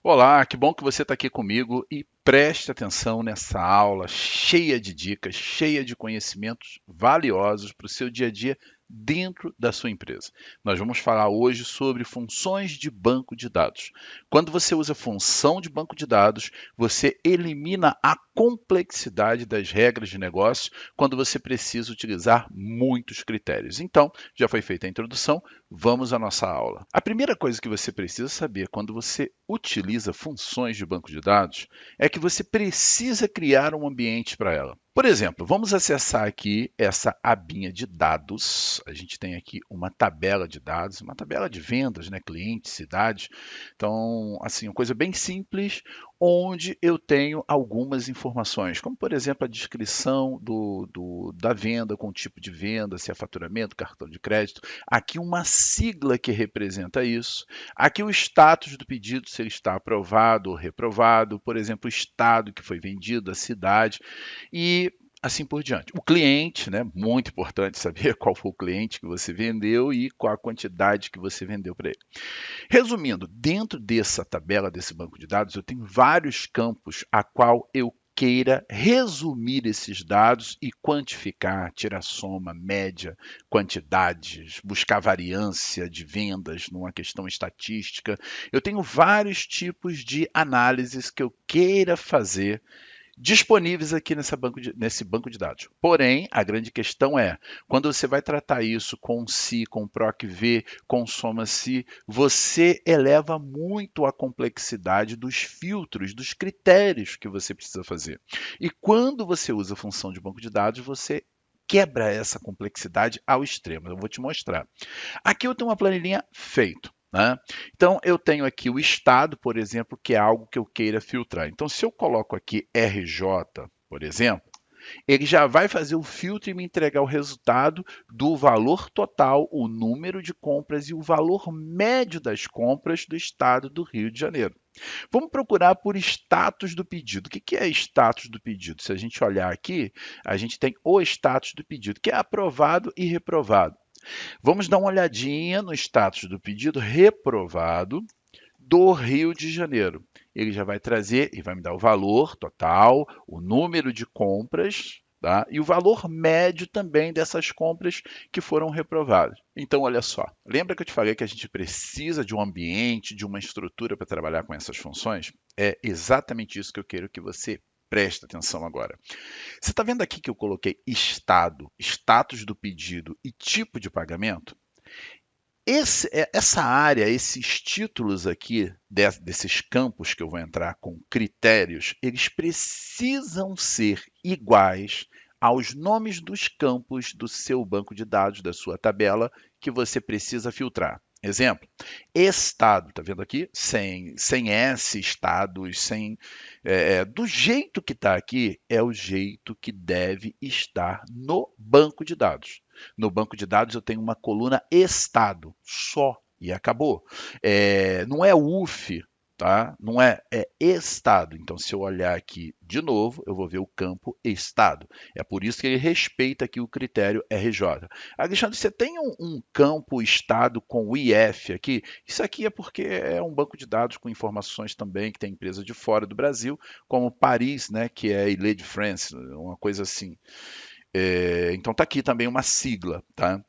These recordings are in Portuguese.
Olá, que bom que você está aqui comigo e preste atenção nessa aula cheia de dicas, cheia de conhecimentos valiosos para o seu dia a dia dentro da sua empresa. Nós vamos falar hoje sobre funções de banco de dados. Quando você usa função de banco de dados, você elimina a complexidade das regras de negócio quando você precisa utilizar muitos critérios. Então, já foi feita a introdução, vamos à nossa aula. A primeira coisa que você precisa saber quando você utiliza funções de banco de dados é que você precisa criar um ambiente para ela. Por exemplo, vamos acessar aqui essa abinha de dados. A gente tem aqui uma tabela de dados, uma tabela de vendas, né, clientes, cidades. Então, assim, uma coisa bem simples, onde eu tenho algumas informações, como por exemplo a descrição da venda, com o tipo de venda, se é faturamento, cartão de crédito. Aqui uma sigla que representa isso. Aqui o status do pedido, se ele está aprovado ou reprovado, por exemplo, o estado que foi vendido, a cidade e assim por diante. O cliente, né? Muito importante saber qual foi o cliente que você vendeu e qual a quantidade que você vendeu para ele. Resumindo, dentro dessa tabela, desse banco de dados, eu tenho vários campos a qual eu queira resumir esses dados e quantificar, tirar soma, média, quantidades, buscar variância de vendas numa questão estatística. Eu tenho vários tipos de análises que eu queira fazer disponíveis aqui nesse banco de dados. Porém, a grande questão é, quando você vai tratar isso com si, com PROC-V, com soma-se, você eleva muito a complexidade dos filtros, dos critérios que você precisa fazer. E quando você usa a função de banco de dados, você quebra essa complexidade ao extremo. Eu vou te mostrar. Aqui eu tenho uma planilhinha feita. Né? Então, eu tenho aqui o estado, por exemplo, que é algo que eu queira filtrar. Então, se eu coloco aqui RJ, por exemplo, ele já vai fazer o filtro e me entregar o resultado do valor total, o número de compras e o valor médio das compras do estado do Rio de Janeiro. Vamos procurar por status do pedido. O que é status do pedido? Se a gente olhar aqui, a gente tem o status do pedido, que é aprovado e reprovado. Vamos dar uma olhadinha no status do pedido reprovado do Rio de Janeiro. Ele já vai trazer e vai me dar o valor total, o número de compras, tá? E o valor médio também dessas compras que foram reprovadas. Então, olha só, lembra que eu te falei que a gente precisa de um ambiente, de uma estrutura para trabalhar com essas funções? É exatamente isso que eu quero que você preste atenção agora. Você está vendo aqui que eu coloquei estado, status do pedido e tipo de pagamento? Essa área, esses títulos aqui, desses campos que eu vou entrar com critérios, eles precisam ser iguais aos nomes dos campos do seu banco de dados, da sua tabela, que você precisa filtrar. Exemplo, estado, tá vendo aqui? Sem S, estados, do jeito que está aqui, é o jeito que deve estar no banco de dados. No banco de dados eu tenho uma coluna estado, só, e acabou. Não é UF, tá? Não é estado. Então, se eu olhar aqui de novo, eu vou ver o campo estado. É por isso que ele respeita aqui o critério RJ. Alexandre, você tem um campo estado com o IF aqui? Isso aqui é porque é um banco de dados com informações também que tem empresa de fora do Brasil, como Paris, né, que é Ile-de-France, uma coisa assim. Então está aqui também uma sigla, tá?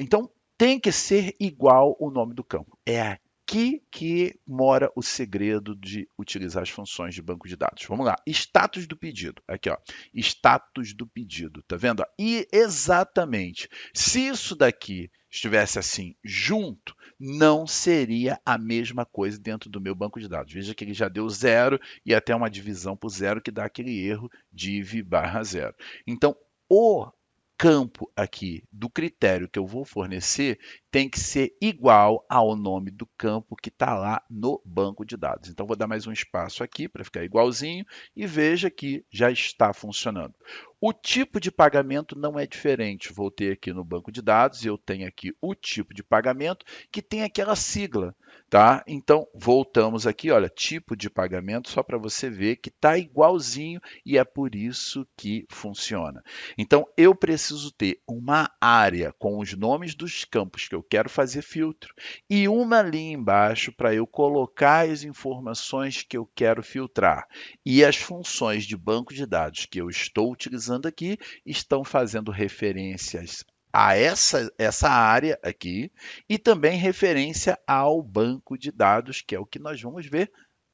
Então tem que ser igual o nome do campo. É aqui que mora o segredo de utilizar as funções de banco de dados. Vamos lá, status do pedido. Aqui, ó, status do pedido, tá vendo? E exatamente, se isso daqui estivesse assim junto, não seria a mesma coisa dentro do meu banco de dados. Veja que ele já deu zero e até uma divisão por zero que dá aquele erro div barra zero. Então, o campo aqui do critério que eu vou fornecer tem que ser igual ao nome do campo que está lá no banco de dados. Então, vou dar mais um espaço aqui para ficar igualzinho e veja que já está funcionando. O tipo de pagamento não é diferente. Voltei aqui no banco de dados e eu tenho aqui o tipo de pagamento que tem aquela sigla, tá? Então, voltamos aqui, olha, tipo de pagamento, só para você ver que está igualzinho e é por isso que funciona. Então, eu preciso ter uma área com os nomes dos campos que eu quero fazer filtro e uma linha embaixo para eu colocar as informações que eu quero filtrar. E as funções de banco de dados que eu estou utilizando aqui estão fazendo referências a essa área aqui e também referência ao banco de dados, que é o que nós vamos ver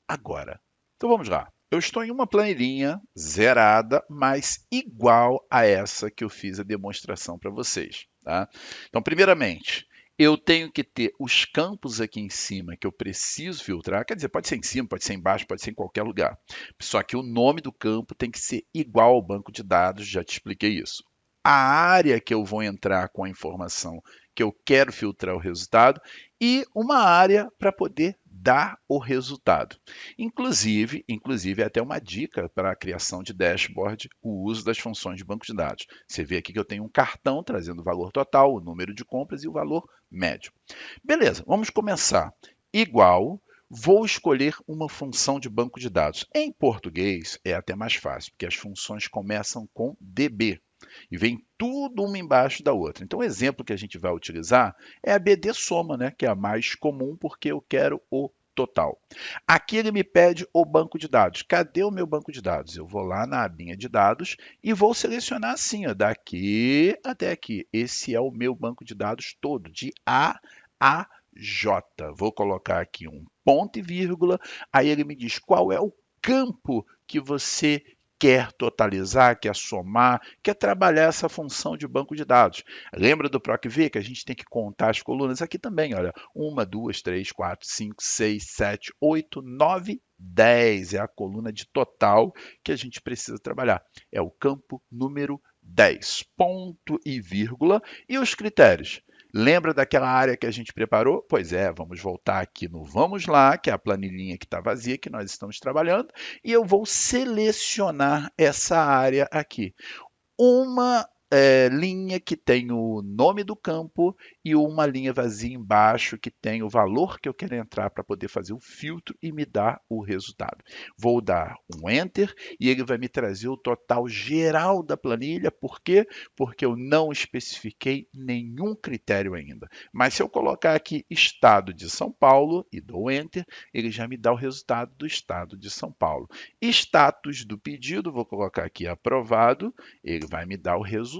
agora. Então vamos lá. Eu estou em uma planilhinha zerada, mas igual a essa que eu fiz a demonstração para vocês, tá? Então, primeiramente, eu tenho que ter os campos aqui em cima que eu preciso filtrar. Quer dizer, pode ser em cima, pode ser embaixo, pode ser em qualquer lugar. Só que o nome do campo tem que ser igual ao banco de dados, já te expliquei isso. A área que eu vou entrar com a informação que eu quero filtrar o resultado e uma área para poder dar o resultado. Inclusive é até uma dica para a criação de dashboard, o uso das funções de banco de dados. Você vê aqui que eu tenho um cartão trazendo o valor total, o número de compras e o valor médio. Beleza, vamos começar. Igual, vou escolher uma função de banco de dados. Em português é até mais fácil, porque as funções começam com DB e vem tudo uma embaixo da outra. Então, o exemplo que a gente vai utilizar é a BD soma, né, que é a mais comum porque eu quero o total. Aqui ele me pede o banco de dados. Cadê o meu banco de dados? Eu vou lá na abinha de dados e vou selecionar assim, ó, daqui até aqui. Esse é o meu banco de dados todo, de A a J. Vou colocar aqui um ponto e vírgula, aí ele me diz qual é o campo que você quer totalizar, quer somar, quer trabalhar essa função de banco de dados. Lembra do PROC-V que a gente tem que contar as colunas? Aqui também, olha, 1, 2, 3, 4, 5, 6, 7, 8, 9, 10. É a coluna de total que a gente precisa trabalhar. É o campo número 10, ponto e vírgula. E os critérios? Lembra daquela área que a gente preparou? Pois é, vamos voltar aqui no Vamos Lá, que é a planilhinha que está vazia, que nós estamos trabalhando, e eu vou selecionar essa área aqui. Uma linha que tem o nome do campo e uma linha vazia embaixo que tem o valor que eu quero entrar para poder fazer o filtro e me dar o resultado. Vou dar um Enter e ele vai me trazer o total geral da planilha. Por quê? Porque eu não especifiquei nenhum critério ainda. Mas se eu colocar aqui Estado de São Paulo e dou Enter, ele já me dá o resultado do Estado de São Paulo. Status do pedido, vou colocar aqui aprovado, ele vai me dar o resultado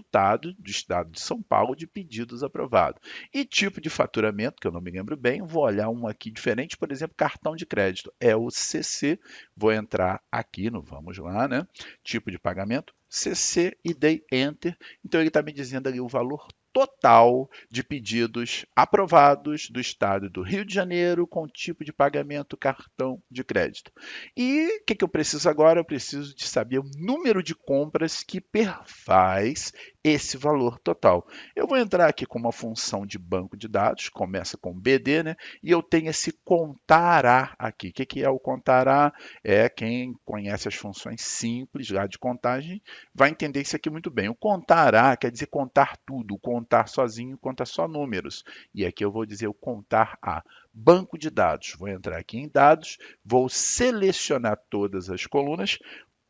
do Estado de São Paulo de pedidos aprovados. E tipo de faturamento, que eu não me lembro bem, vou olhar um aqui diferente, por exemplo, cartão de crédito, é o CC, vou entrar aqui no Vamos Lá, né? Tipo de pagamento, CC e dei Enter, então ele está me dizendo ali o valor total de pedidos aprovados do estado do Rio de Janeiro com tipo de pagamento cartão de crédito. E o que eu preciso agora? Eu preciso de saber o número de compras que perfaz esse valor total. Eu vou entrar aqui com uma função de banco de dados, começa com BD, né? E eu tenho esse contará aqui. O que é o contará? É quem conhece as funções simples lá de contagem vai entender isso aqui muito bem. O contará quer dizer contar tudo, o contar sozinho conta só números. E aqui eu vou dizer o contar a banco de dados. Vou entrar aqui em dados, vou selecionar todas as colunas,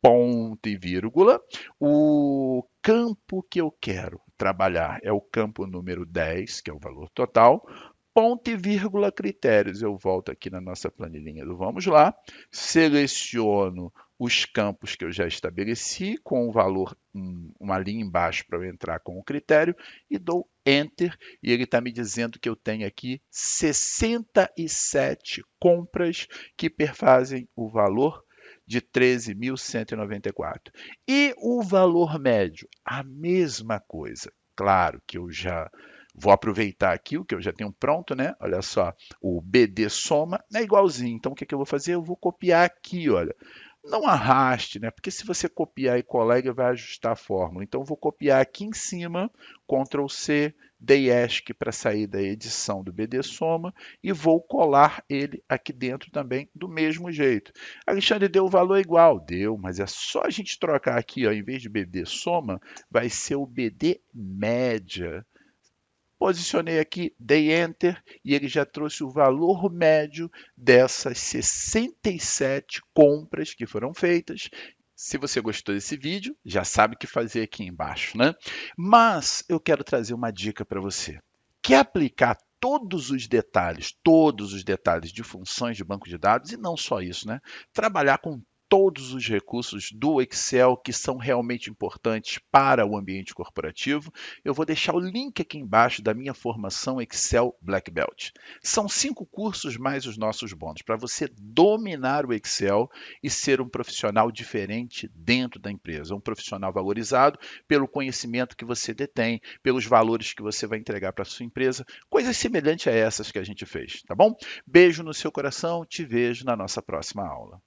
ponto e vírgula. O campo que eu quero trabalhar é o campo número 10, que é o valor total. Ponto e vírgula critérios. Eu volto aqui na nossa planilhinha do Vamos Lá, seleciono os campos que eu já estabeleci com o valor, uma linha embaixo para eu entrar com o critério e dou Enter e ele está me dizendo que eu tenho aqui 67 compras que perfazem o valor de 13.194. E o valor médio, a mesma coisa. Claro que eu já vou aproveitar aqui o que eu já tenho pronto, né? Olha só, o BD soma é igualzinho. Então, o que eu vou fazer? Eu vou copiar aqui, olha. não arraste, né? Porque se você copiar e colar, ele vai ajustar a fórmula. Então, eu vou copiar aqui em cima, Ctrl C, dei ESC para sair da edição do BD Soma e vou colar ele aqui dentro também do mesmo jeito. Alexandre, deu o valor igual? Deu, mas é só a gente trocar aqui, ó, em vez de BD Soma, vai ser o BD Média. Posicionei aqui, dei Enter e ele já trouxe o valor médio dessas 67 compras que foram feitas. Se você gostou desse vídeo, já sabe o que fazer aqui embaixo, né? Mas eu quero trazer uma dica para você. Quer aplicar todos os detalhes de funções de banco de dados e não só isso, né? Trabalhar com todos os recursos do Excel que são realmente importantes para o ambiente corporativo, eu vou deixar o link aqui embaixo da minha formação Excel Black Belt. São 5 cursos mais os nossos bônus para você dominar o Excel e ser um profissional diferente dentro da empresa, um profissional valorizado pelo conhecimento que você detém, pelos valores que você vai entregar para a sua empresa, coisas semelhantes a essas que a gente fez, tá bom? Beijo no seu coração, te vejo na nossa próxima aula.